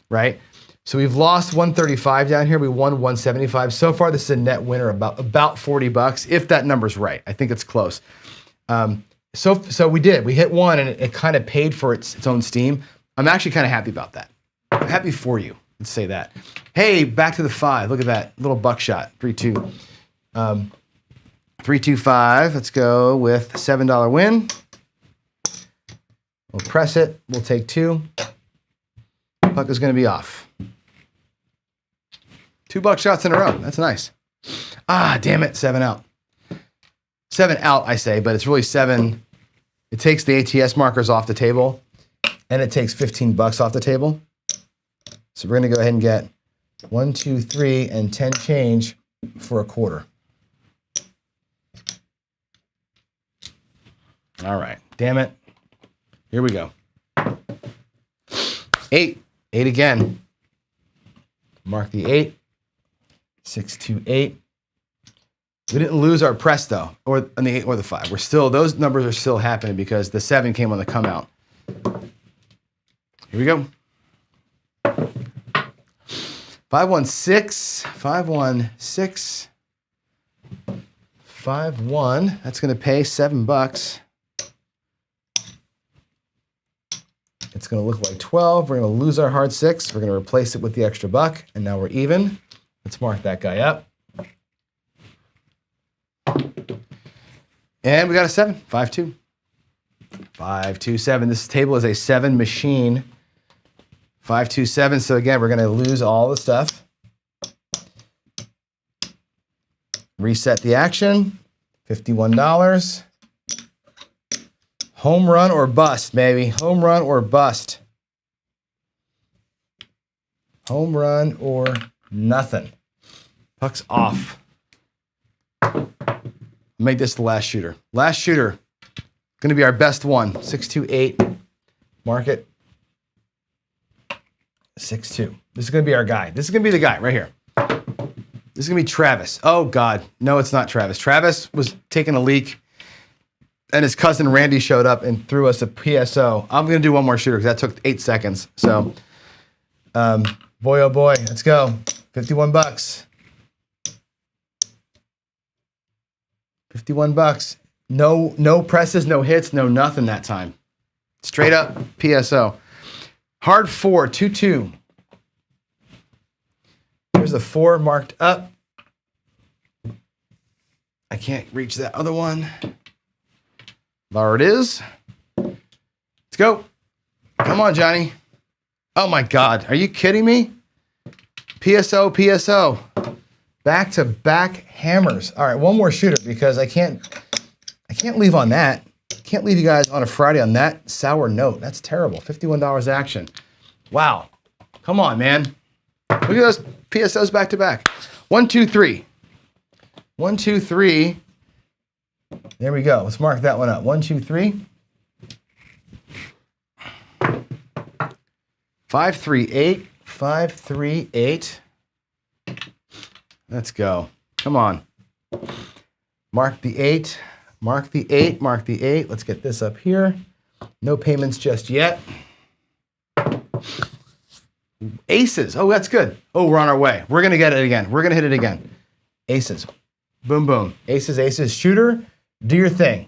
right? So we've lost 135 down here. We won 175. So far, this is a net winner about $40, if that number's right. I think it's close. So we did. We hit one, and it kind of paid for its own steam. I'm actually kind of happy about that. I'm happy for you. Let's say that. Hey, back to the 5. Look at that little buckshot. 3-2. 3-2-5. Let's go with $7 win. We'll press it. We'll take 2. Puck is going to be off. 2 buckshots in a row. That's nice. Ah, damn it. 7 out. 7 out, I say, but it's really 7. It takes the ATS markers off the table, and it takes $15 off the table. So we're going to go ahead and get 1, 2, 3, and 10 change for a quarter. All right. Damn it. Here we go. 8. 8 again. Mark the 8. 6, 2, 8. We didn't lose our press though, or on the 8 or the 5. We're still, those numbers are still happening because the 7 came on the come out. Here we go. 5-1-6, 5-1-6, 5-1. That's going to pay $7. It's going to look like 12. We're going to lose our hard 6. We're going to replace it with the extra buck, and now we're even. Let's mark that guy up. And we got a 7, 5-2. 5-2-7. This table is a 7 machine. 5-2-7. So again, we're going to lose all the stuff. Reset the action. $51. Home run or bust, baby. Home run or bust. Home run or nothing. Puck's off. Make this the last shooter. Last shooter. Going to be our best one. 6-2-8. Mark it. 6-2. This is going to be our guy. This is going to be the guy right here. This is going to be Travis. Oh, God. No, it's not Travis. Travis was taking a leak, and his cousin Randy showed up and threw us a PSO. I'm going to do one more shooter because that took 8 seconds. So, boy, oh, boy. Let's go. $51. $51. No presses, no hits, no nothing that time. Straight up PSO. Hard 4, 2-2. Here's the 4 marked up. I can't reach that other one. There it is. Let's go. Come on, Johnny. Oh my God. Are you kidding me? PSO, PSO. Back-to-back hammers. All right, one more shooter because I can't leave on that. Can't leave you guys on a Friday on that sour note. That's terrible. $51 action. Wow. Come on, man. Look at those PSOs back to back. 1, 2, 3. 1, 2, 3. There we go. Let's mark that one up. 1, 2, 3. 5, 3, 8. 5, 3, 8. Let's go. Come on. Mark the 8. Mark the 8. Mark the 8. Let's get this up here. No payments just yet. Aces. Oh, that's good. Oh, we're on our way. We're going to get it again. We're going to hit it again. Aces. Boom, boom. Aces, aces. Shooter, do your thing.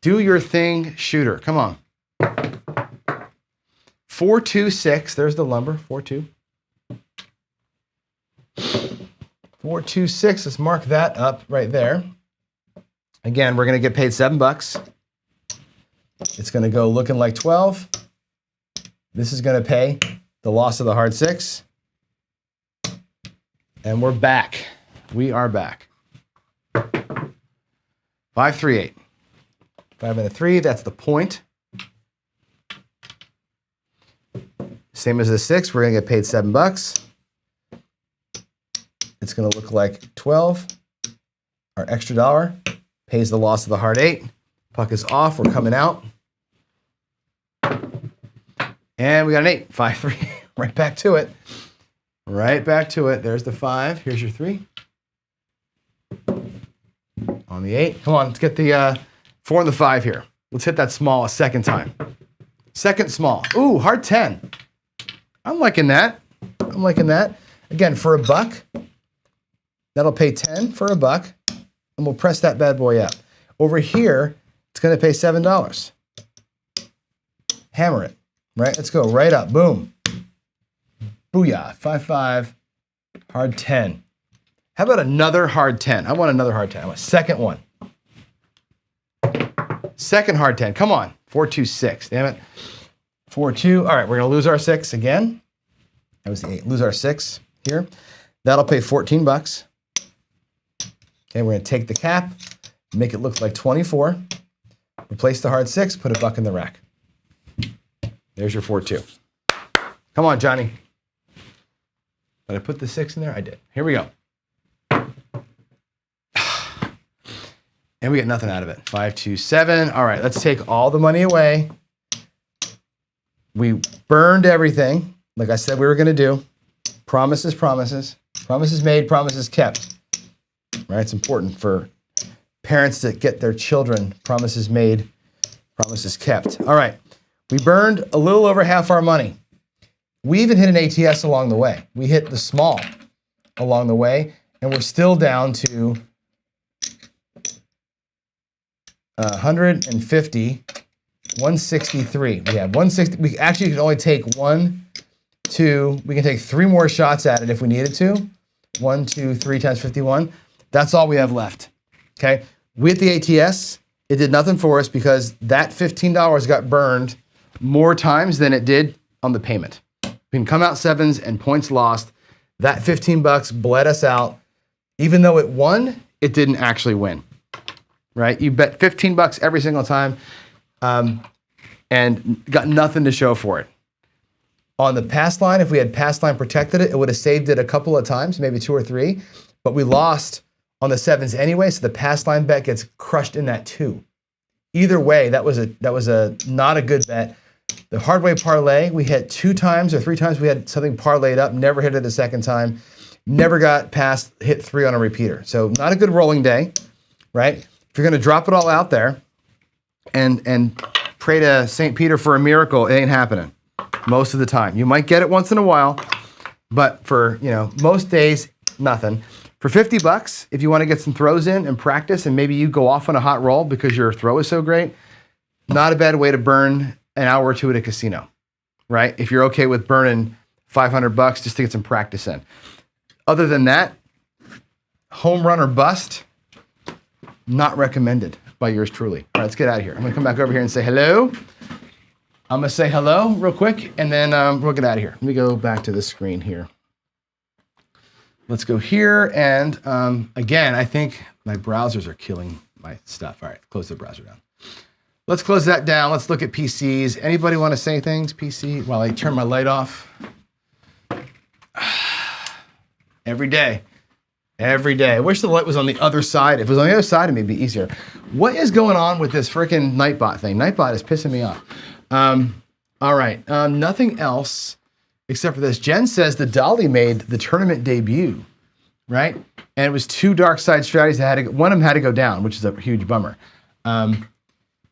Do your thing, shooter. Come on. 4, 2, 6. There's the lumber. 4, 2. 4, 2, 6. Let's mark that up right there. Again, we're going to get paid $7. It's going to go looking like 12. This is going to pay the loss of the hard 6. And we're back. We are back. 5, 3, 8. 5 and a 3. That's the point. Same as the 6, we're gonna get paid $7. It's gonna look like 12. Our extra dollar pays the loss of the hard 8. Puck is off, we're coming out. And we got an 8, 5-3, right back to it. Right back to it. There's the 5, here's your 3. On the 8, come on, let's get the 4 and the 5 here. Let's hit that small a second time. Second small, ooh, hard 10. I'm liking that, I'm liking that. Again, for $1, that'll pay 10 for $1, and we'll press that bad boy up. Over here, it's gonna pay $7. Hammer it, right? Let's go right up, boom. Booyah, 5-5, hard 10. How about another hard 10? I want another hard 10. I want a second one. Second hard 10, come on. 4-2-6, damn it. 4-2, all right, we're gonna lose our 6 again. That was the 8, lose our 6 here. That'll pay $14. Okay, we're gonna take the cap, make it look like 24, replace the hard 6, put $1 in the rack. There's your 4-2. Come on, Johnny. Did I put the 6 in there? I did. Here we go. And we get nothing out of it. 5-2-7. All right, let's take all the money away. We burned everything, like I said we were gonna do. Promises, promises. Promises made, promises kept. Right, it's important for parents that get their children promises made, promises kept. All right, we burned a little over half our money. We even hit an ATS along the way. We hit the small along the way, and we're still down to 150, 163. We have 160. We actually can only take 1, 2. We can take 3 more shots at it if we needed to. 1, 2, 3 times 51. That's all we have left. Okay. With the ATS, it did nothing for us because that $15 got burned more times than it did on the payment. We can come out 7s and points lost. That $15 bled us out. Even though it won, it didn't actually win. Right? You bet $15 every single time and got nothing to show for it. On the pass line, if we had pass line protected it, it would have saved it a couple of times, maybe 2 or 3, but we lost on the 7s anyway, so the pass line bet gets crushed in that 2. Either way, that was a not a good bet. The hard way parlay, we hit 2 times or 3 times we had something parlayed up, never hit it the second time, never got past hit 3 on a repeater. So not a good rolling day, right? If you're gonna drop it all out there and pray to St. Peter for a miracle, it ain't happening most of the time. You might get it once in a while, but for most days, nothing. For $50, if you want to get some throws in and practice, and maybe you go off on a hot roll because your throw is so great, not a bad way to burn an hour or 2 at a casino, right? If you're okay with burning $500 just to get some practice in. Other than that, home run or bust, not recommended by yours truly. All right, let's get out of here. I'm gonna come back over here and say hello. I'm gonna say hello real quick, and then we'll get out of here. Let me go back to the screen here. Let's go here, and again, I think my browsers are killing my stuff. All right, close the browser down. Let's close that down. Let's look at PCs. Anybody want to say things, PC, while I turn my light off? Every day. Every day. I wish the light was on the other side. If it was on the other side, it'd be easier. What is going on with this freaking Nightbot thing? Nightbot is pissing me off. All right, nothing else except for this. Jen says the Dolly made the tournament debut, right? And it was 2 dark side strategies that had to, one of them had to go down, which is a huge bummer.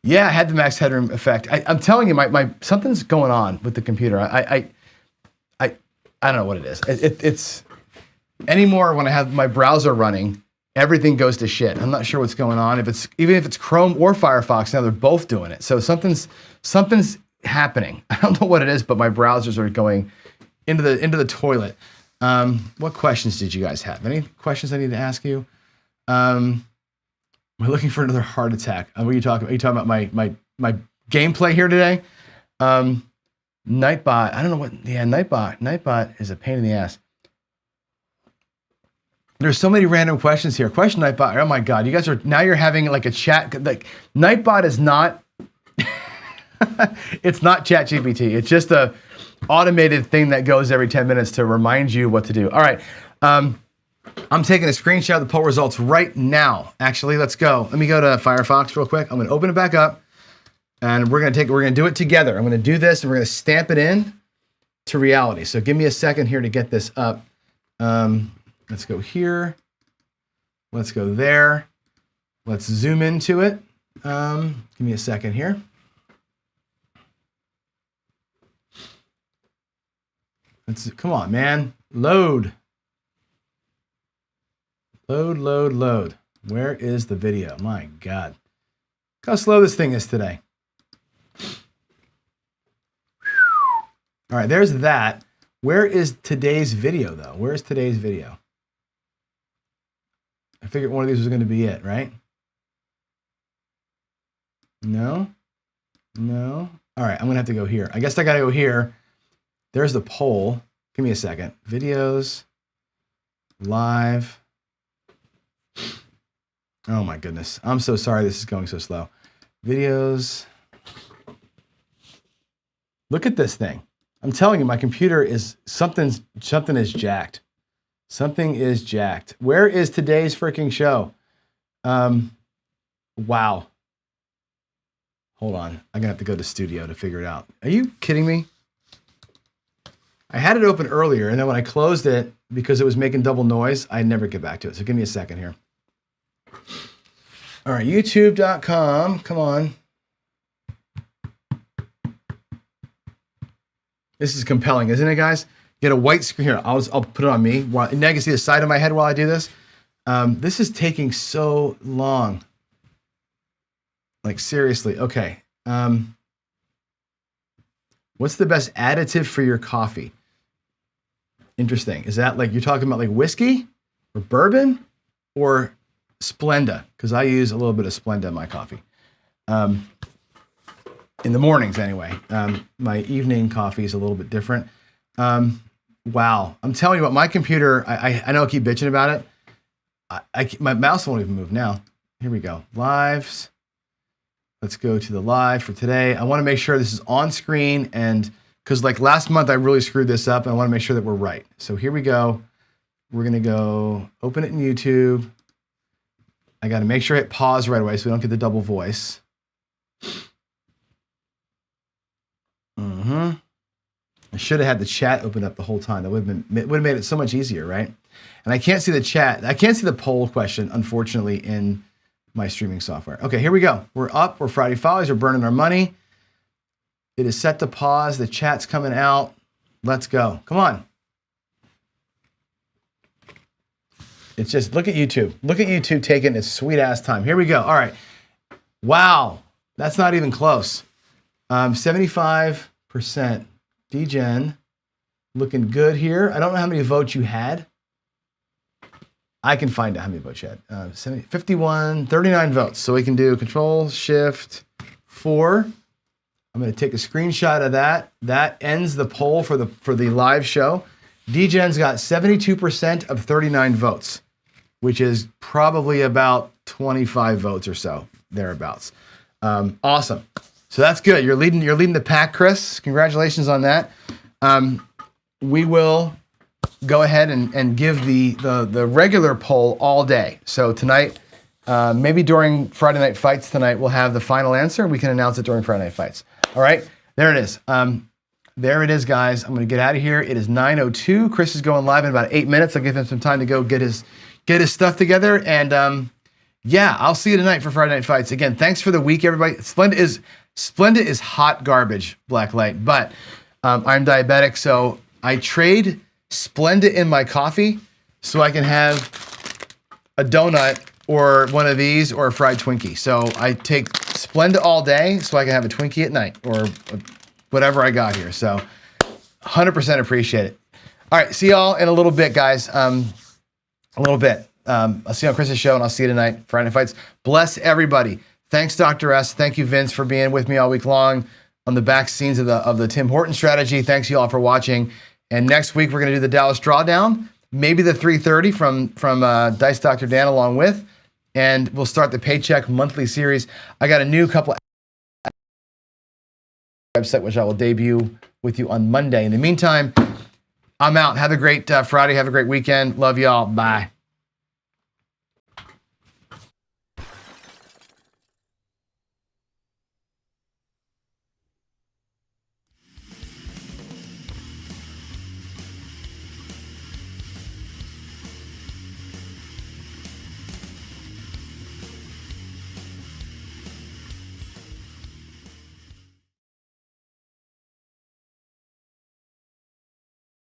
Yeah, I had the max headroom effect. I'm telling you, my something's going on with the computer. I don't know what it is. It's anymore when I have my browser running, everything goes to shit. I'm not sure what's going on. Even if it's Chrome or Firefox, now they're both doing it. So something's happening. I don't know what it is, but my browsers are going into the toilet. What questions did you guys have? Any questions I need to ask you? We're looking for another heart attack. What are you talking about? Are you talking about my gameplay here today? Nightbot. I don't know what. Yeah, Nightbot. Nightbot is a pain in the ass. There's so many random questions here. Question Nightbot. Oh my God, you guys are now you're having like a chat. Like Nightbot is not. It's not ChatGPT. It's just a automated thing that goes every 10 minutes to remind you what to do. All right. I'm taking a screenshot of the poll results right now. Actually, let's go. Let me go to Firefox real quick. I'm going to open it back up, and we're going to do it together. I'm going to do this, and we're going to stamp it in to reality. So give me a second here to get this up. Let's go here. Let's go there. Let's zoom into it. Give me a second here. Come on, man. Load. Load. Where is the video? My God. Look how slow this thing is today. All right, there's that. Where is today's video, though? Where's today's video? I figured one of these was going to be it, right? No. All right, I'm going to have to go here. I guess I got to go here. There's the poll. Give me a second. Videos. Live. Oh, my goodness. I'm so sorry this is going so slow. Videos. Look at this thing. I'm telling you, my computer is something is jacked. Something is jacked. Where is today's freaking show? Wow. Hold on. I'm going to have to go to studio to figure it out. Are you kidding me? I had it open earlier, and then when I closed it, because it was making double noise, I never get back to it. So give me a second here. All right, youtube.com. Come on. This is compelling, isn't it, guys? Get a white screen here. I'll put it on me. Now you can see the side of my head while I do this. This is taking so long. Like, seriously. Okay. What's the best additive for your coffee? Interesting. Is that like you're talking about like whiskey or bourbon or Splenda? Because I use a little bit of Splenda in my coffee. In the mornings, anyway. My evening coffee is a little bit different. Wow. I'm telling you what, my computer, I know I keep bitching about it. My mouse won't even move now. Here we go. Lives. Let's go to the live for today. I want to make sure this is on screen, and because like last month I really screwed this up, and I want to make sure that we're right. So here we go. We're going to go open it in YouTube. I got to make sure I hit pause right away so we don't get the double voice. I should have had the chat open up the whole time. That would have made it so much easier, right? And I can't see the chat. I can't see the poll question, unfortunately, in my streaming software. Okay, here we go. We're up. We're Friday Follies. We're burning our money. It is set to pause. The chat's coming out. Let's go. Come on. It's just, look at YouTube. Look at YouTube taking its sweet ass time. Here we go. All right. Wow. That's not even close. 75%. DGen. Looking good here. I don't know how many votes you had. I can find out how many votes you had. 51, 39 votes. So we can do Control-Shift-4. I'm going to take a screenshot of that. That ends the poll for the live show. DGen's got 72% of 39 votes, which is probably about 25 votes or so, thereabouts. Awesome. So that's good. You're leading the pack, Chris. Congratulations on that. We will go ahead and give the regular poll all day. So tonight, maybe during Friday Night Fights tonight, we'll have the final answer, and we can announce it during Friday Night Fights. All right, there it is. There it is, guys. I'm going to get out of here. It is 9:02. Chris is going live in about 8 minutes. I'll give him some time to go get his stuff together. And yeah, I'll see you tonight for Friday Night Fights. Again, thanks for the week, everybody. Splenda is hot garbage, Blacklight. But I'm diabetic, so I trade Splenda in my coffee so I can have a donut or one of these or a fried Twinkie. So I take Splenda all day so I can have a Twinkie at night or whatever I got here. So 100% appreciate it. All right, see y'all in a little bit, guys. A little bit. I'll see you on Chris's show, and I'll see you tonight, Friday Night Fights. Bless everybody. Thanks, Dr. S. Thank you, Vince, for being with me all week long on the back scenes of the Tim Horton strategy. Thanks, you all, for watching. And next week, we're going to do the Dallas Drawdown, maybe the 330 from Dice Dr. Dan along with, and we'll start the Paycheck monthly series. I got a new couple website, which I will debut with you on Monday. In the meantime, I'm out. Have a great Friday. Have a great weekend. Love y'all. Bye.